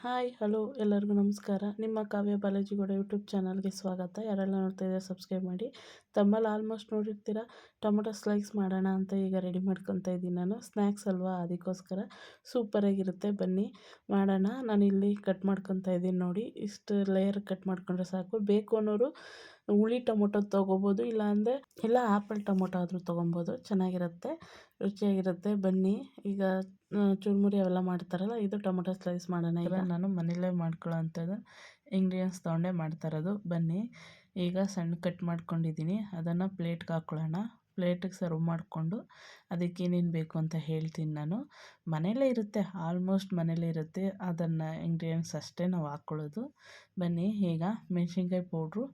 Hi hello ಎಲ್ಲರಿಗೂ ನಮಸ್ಕಾರ. ನಿಮ್ಮ ಕಾವ್ಯ ಬಾಲಾಜಿಗೌಡ ಯೂಟ್ಯೂಬ್ ಚಾನಲ್ಗೆ ಸ್ವಾಗತ. ಯಾರೆಲ್ಲ ನೋಡ್ತಾ ಇದ್ದಾರೆ ಸಬ್ಸ್ಕ್ರೈಬ್ ಮಾಡಿ. ತಮ್ಮಲ್ಲಿ ಆಲ್ಮೋಸ್ಟ್ ನೋಡಿರ್ತೀರ ಟೊಮೊಟೊ ಸ್ಲೈಸ್ ಮಾಡೋಣ ಅಂತ ಈಗ ರೆಡಿ ಮಾಡ್ಕೊತಾ ಇದ್ದೀನಿ. ನಾನು ಸ್ನ್ಯಾಕ್ಸ್ ಅಲ್ವಾ, ಅದಕ್ಕೋಸ್ಕರ ಸೂಪರಾಗಿರುತ್ತೆ. ಬನ್ನಿ ಮಾಡೋಣ. ನಾನು ಇಲ್ಲಿ ಕಟ್ ಮಾಡ್ಕೊತಾ ಇದ್ದೀನಿ ನೋಡಿ. ಇಷ್ಟು ಲೇಯರ್ ಕಟ್ ಮಾಡ್ಕೊಂಡ್ರೆ ಸಾಕು. ಬೇಕು ಅನ್ನೋರು ಹುಳಿ ಟೊಮೊಟೊ ತೊಗೋಬೋದು, ಇಲ್ಲ ಆ್ಯಪಲ್ ಟೊಮೊಟೊ ಆದರೂ ತೊಗೊಬೋದು. ಚೆನ್ನಾಗಿರುತ್ತೆ, ರುಚಿಯಾಗಿರುತ್ತೆ. ಬನ್ನಿ ಈಗ ಚುರುಮುರಿ ಅವೆಲ್ಲ ಮಾಡ್ತಾರಲ್ಲ, ಇದು ಟೊಮೊಟೊ ಸ್ಲೈಸ್ ಮಾಡೋಣ. ಈಗ ನಾನು ಮನೇಲೇ ಮಾಡ್ಕೊಳ್ಳೋ ಅಂಥದ್ದು ಇಂಗ್ರೀಡಿಯೆಂಟ್ಸ್ ತೊಗೊಂಡೇ ಮಾಡ್ತಾ ಇರೋದು. ಬನ್ನಿ ಈಗ ಸಣ್ಣ ಕಟ್ ಮಾಡ್ಕೊಂಡಿದ್ದೀನಿ, ಅದನ್ನು ಪ್ಲೇಟ್ಗೆ ಹಾಕ್ಕೊಳ್ಳೋಣ. ಪ್ಲೇಟಿಗೆ ಸರ್ವ್ ಮಾಡಿಕೊಂಡು ಅದಕ್ಕೆ ಏನೇನು ಬೇಕು ಅಂತ ಹೇಳ್ತೀನಿ. ನಾನು ಮನೇಲೇ ಇರುತ್ತೆ, ಆಲ್ಮೋಸ್ಟ್ ಮನೇಲೇ ಇರುತ್ತೆ. ಅದನ್ನು ಇಂಗ್ರೀಡಿಯೆಂಟ್ಸ್ ಅಷ್ಟೇ ನಾವು ಹಾಕ್ಕೊಳ್ಳೋದು. ಬನ್ನಿ ಈಗ ಮೆಣಸಿನ್ಕಾಯಿ ಪೌಡ್ರು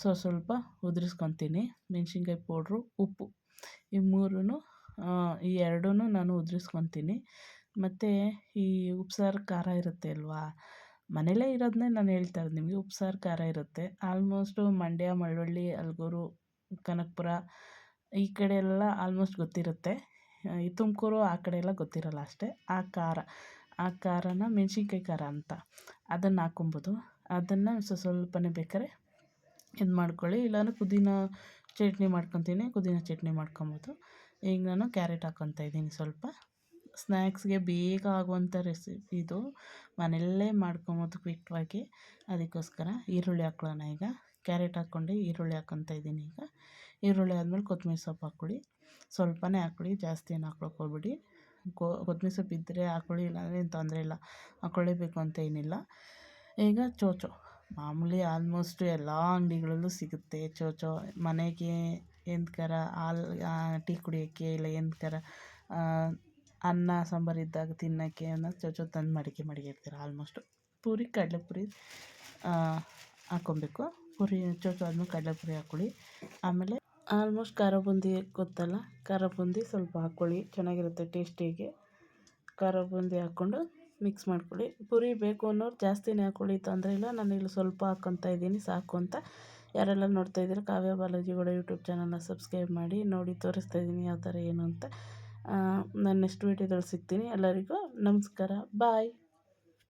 ಸ್ವಲ್ಪ ಉದುರಿಸ್ಕೊತೀನಿ. ಮೆಣಸಿನ್ಕಾಯಿ ಪೌಡ್ರು, ಉಪ್ಪು, ಈ ಮೂರೂ ಈ ಎರಡೂ ನಾನು ಉದುರಿಸ್ಕೊತೀನಿ. ಮತ್ತು ಈ ಉಪ್ಸಾರು ಖಾರ ಇರುತ್ತೆ ಅಲ್ವಾ, ಮನೇಲೇ ಇರೋದನ್ನೇ ನಾನು ಹೇಳ್ತಾ ಇರೋದು ನಿಮಗೆ. ಉಪ್ಸಾರು ಖಾರ ಇರುತ್ತೆ ಆಲ್ಮೋಸ್ಟು ಮಂಡ್ಯ, ಮಳವಳ್ಳಿ, ಅಲ್ಗೂರು, ಕನಕಪುರ ಈ ಕಡೆ ಎಲ್ಲ ಆಲ್ಮೋಸ್ಟ್ ಗೊತ್ತಿರುತ್ತೆ. ಈ ತುಮಕೂರು ಆ ಕಡೆ ಎಲ್ಲ ಗೊತ್ತಿರಲ್ಲ ಅಷ್ಟೇ. ಆ ಖಾರನ ಮೆಣಸಿನ್ಕಾಯಿ ಖಾರ ಅಂತ ಅದನ್ನು ಹಾಕೊಬೋದು. ಅದನ್ನು ಸ್ವಲ್ಪನೇ ಬೇಕಾದ್ರೆ ಇದು ಮಾಡ್ಕೊಳ್ಳಿ. ಇಲ್ಲಾಂದರೆ ಪುದೀನ ಚಟ್ನಿ ಮಾಡ್ಕೊತೀನಿ, ಪುದೀನ ಚಟ್ನಿ ಮಾಡ್ಕೊಬೋದು. ಈಗ ನಾನು ಕ್ಯಾರೆಟ್ ಹಾಕ್ಕೊತಾ ಇದ್ದೀನಿ. ಸ್ವಲ್ಪ ಸ್ನ್ಯಾಕ್ಸ್ಗೆ ಬೇಗ ಆಗುವಂಥ ರೆಸಿಪಿ ಇದು, ಮನೆಯಲ್ಲೇ ಮಾಡ್ಕೊಬೋದು ಕ್ವಿಕ್ವಾಗಿ. ಅದಕ್ಕೋಸ್ಕರ ಈರುಳ್ಳಿ ಹಾಕ್ಕೊಳ್ಳೋಣ. ಈಗ ಕ್ಯಾರೆಟ್ ಹಾಕ್ಕೊಂಡು ಈರುಳ್ಳಿ ಹಾಕ್ಕೊತಾ ಇದ್ದೀನಿ. ಈಗ ಈರುಳ್ಳಿ ಆದಮೇಲೆ ಕೊತ್ತಂಬರಿ ಸೊಪ್ಪು ಹಾಕ್ಕೊಳ್ಳಿ. ಸ್ವಲ್ಪನೇ ಹಾಕ್ಕೊಳ್ಳಿ, ಜಾಸ್ತಿ ಏನು ಹಾಕ್ಕೊಳಕ್ಕೆ ಹೋಗ್ಬೇಡಿ. ಕೊತ್ತಂಬರಿ ಸೊಪ್ಪು ಇದ್ದರೆ ಹಾಕ್ಕೊಳ್ಳಿ, ಇಲ್ಲಾಂದರೆ ಏನು ತೊಂದರೆ ಇಲ್ಲ, ಹಾಕ್ಕೊಳ್ಳೇಬೇಕು ಅಂತ ಏನಿಲ್ಲ. ಈಗ ಚೋಚೋ ಮಾಮೂಲಿ ಆಲ್ಮೋಸ್ಟ್ ಎಲ್ಲ ಅಂಗಡಿಗಳಲ್ಲೂ ಸಿಗುತ್ತೆ. ಚೋಚೋ ಮನೆಗೆ ಎಂದ್ಕರ ಟೀ ಕುಡಿಯೋಕ್ಕೆ, ಇಲ್ಲ ಎಂದ್ಕರ ಅನ್ನ ಸಾಂಬಾರು ಇದ್ದಾಗ ತಿನ್ನೋಕ್ಕೆ ಅನ್ನೋದು ಚೋಚೋ ತಂದು ಮಡಿಗಿರ್ತೀರ. ಆಲ್ಮೋಸ್ಟು ಪೂರಿ, ಕಡಲೆಪುರಿ ಹಾಕ್ಕೊಬೇಕು. ಚೋಚೋ ಆದಮೇಲೆ ಕಡಲೆಪುರಿ ಹಾಕ್ಕೊಳ್ಳಿ. ಆಮೇಲೆ ಆಲ್ಮೋಸ್ಟ್ ಖಾರ ಬೂಂದಿ ಗೊತ್ತಲ್ಲ, ಖಾರ ಬೂಂದಿ ಸ್ವಲ್ಪ ಹಾಕ್ಕೊಳ್ಳಿ, ಚೆನ್ನಾಗಿರುತ್ತೆ ಟೇಸ್ಟಿಗೆ. ಖಾರ ಬೂಂದಿ ಹಾಕ್ಕೊಂಡು ಮಿಕ್ಸ್ ಮಾಡ್ಕೊಳ್ಳಿ. ಪುರಿ ಬೇಕು ಅನ್ನೋರು ಜಾಸ್ತಿನೇ ಹಾಕ್ಕೊಳ್ಳಿ, ತೊಂದರೆ ಇಲ್ಲ. ನಾನು ಇಲ್ಲಿ ಸ್ವಲ್ಪ ಹಾಕ್ಕೊತಾ ಇದ್ದೀನಿ ಸಾಕು ಅಂತ. ಯಾರೆಲ್ಲ ನೋಡ್ತಾ ಇದ್ದೀರ ಕಾವ್ಯ ಬಾಲಾಜಿಗೌಡ ಯೂಟ್ಯೂಬ್ ಚಾನಲ್ನ ಸಬ್ಸ್ಕ್ರೈಬ್ ಮಾಡಿ. ನೋಡಿ ತೋರಿಸ್ತಾ ಇದ್ದೀನಿ ಯಾವ ಥರ ಏನು ಅಂತ. ನಾನು ನೆಕ್ಸ್ಟ್ ವೀಡಿಯೋದಲ್ಲಿ ಸಿಗ್ತೀನಿ. ಎಲ್ಲರಿಗೂ ನಮಸ್ಕಾರ, ಬಾಯ್.